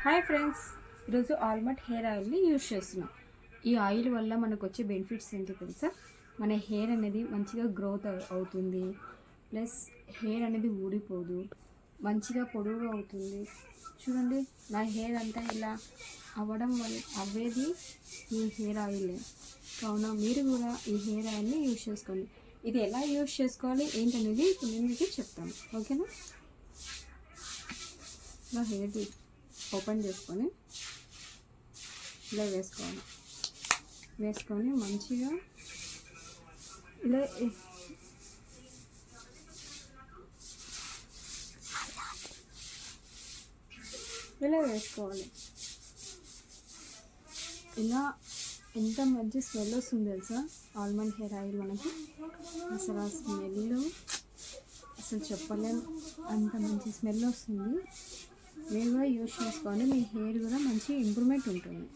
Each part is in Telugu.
హాయ్ ఫ్రెండ్స్, ఈరోజు ఆల్మండ్ హెయిర్ ఆయిల్ని యూజ్ చేస్తున్నాం. ఈ ఆయిల్ వల్ల మనకు వచ్చే బెనిఫిట్స్ ఏంటో తెలుసా? మన హెయిర్ అనేది మంచిగా గ్రోత్ అవుతుంది, ప్లస్ హెయిర్ అనేది ఊడిపోదు, మంచిగా పొడవుగా అవుతుంది. చూడండి, నా హెయిర్ అంతా ఇలా అవ్వడం వల్ల అవ్వేది ఈ హెయిర్ ఆయిలే. కావున మీరు కూడా ఈ హెయిర్ ఆయిల్ని యూజ్ చేసుకోండి. ఇది ఎలా యూజ్ చేసుకోవాలి ఏంటనేది ఇప్పుడు నేను మీకు చెప్తాను, ఓకేనా? నా హెయిర్ ఓపెన్ చేసుకొని ఇలా వేసుకొని మంచిగా ఇలా వేసుకోవాలి. ఇలా ఎంత మంచి స్మెల్ వస్తుంది తెలుసా ఆల్మండ్ హెయిర్ ఆయిల్ మనకి. అసలు ఆ స్మెల్ అసలు చెప్పలేం, అంత మంచి స్మెల్ వస్తుంది. మీరు కూడా యూజ్ చేసుకోండి, మీ హెయిర్ కూడా మంచి ఇంప్రూవ్మెంట్ ఉంటుంది.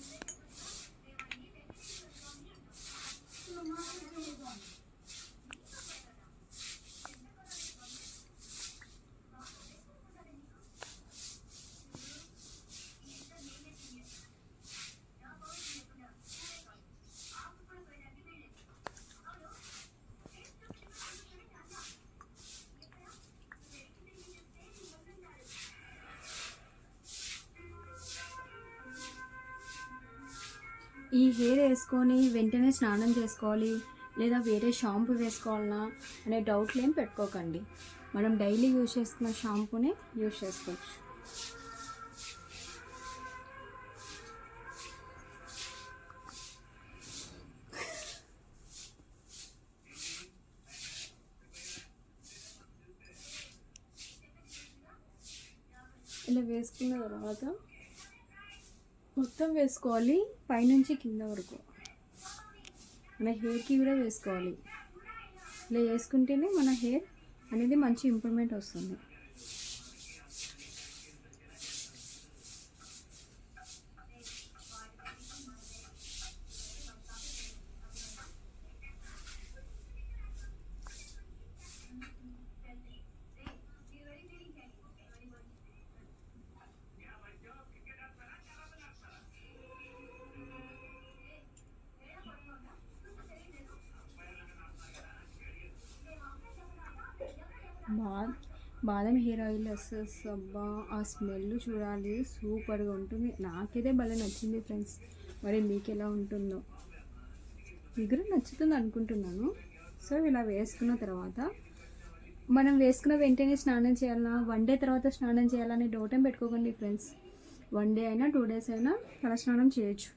ఈ హెయిర్ వేసుకొని వెంటనే స్నానం చేసుకోవాలి లేదా వేరే షాంపూ వేసుకోవాలన్నా అనే డౌట్లు ఏం పెట్టుకోకండి. మనం డైలీ యూజ్ చేసుకున్న షాంపూనే యూజ్ చేసుకోవచ్చు. ఇలా వేసుకున్న తర్వాత మొత్తం వేసుకోవాలి, పైనుంచి కింద వరకు. మన హెయిర్కి కూడా వేసుకోవాలి. ఇలా వేసుకుంటేనే మన హెయిర్ అనేది మంచి ఇంప్రూవ్మెంట్ వస్తుంది. బాదం హెయిర్ ఆయిల్ అబ్బా, ఆ స్మెల్ చూడాలి, సూపర్గా ఉంటుంది. నాకైతే భలే నచ్చింది ఫ్రెండ్స్. మరి మీకు ఎలా ఉంటుందో మీకు నచ్చుతుంది అనుకుంటున్నాను. సో ఇలా వేసుకున్న తర్వాత మనం వేసుకున్న వెంటనే స్నానం చేయాలన్నా, 1 డే తర్వాత స్నానం చేయాలని డౌట్ ఏం పెట్టుకోకండి ఫ్రెండ్స్. 1 డే అయినా 2 డేస్ అయినా తల స్నానం చేయొచ్చు,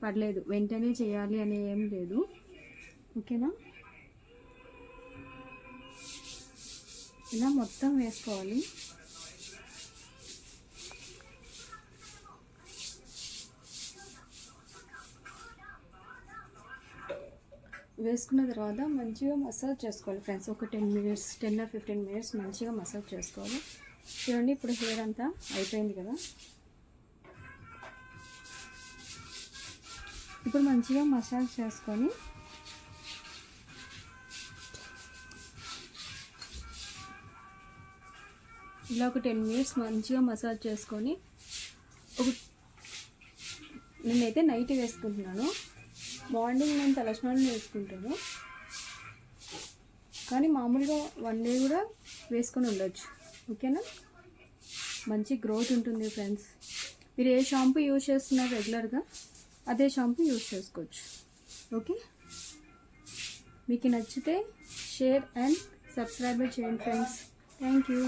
పర్లేదు. వెంటనే చేయాలి అని ఏం లేదు, ఓకేనా? ఇలా మొత్తం వేసుకోవాలి. వేసుకున్న తర్వాత మంచిగా మసాజ్ చేసుకోవాలి ఫ్రెండ్స్. ఒక 10 మినిట్స్, 10 or 15 మినిట్స్ మంచిగా మసాజ్ చేసుకోవాలి. చూడండి, ఇప్పుడు హెయిర్ అంతా అయిపోయింది కదా. ఇప్పుడు మంచిగా మసాజ్ చేసుకొని ఇలా ఒక 10 మినిట్స్ మంచిగా మసాజ్ చేసుకొని నేనైతే నైట్ వేసుకుంటున్నాను. మార్నింగ్ నేను తలస్నానం వేసుకుంటాను, కానీ మామూలుగా 1 డే కూడా వేసుకొని ఉండొచ్చు, ఓకేనా? మంచి గ్రోత్ ఉంటుంది ఫ్రెండ్స్. మీరు ఏ షాంపూ యూజ్ చేస్తున్నారు రెగ్యులర్గా, అదే షాంపూ యూజ్ చేసుకోవచ్చు, ఓకే? మీకు నచ్చితే షేర్ అండ్ సబ్స్క్రైబ్ చేయండి ఫ్రెండ్స్. Thank you.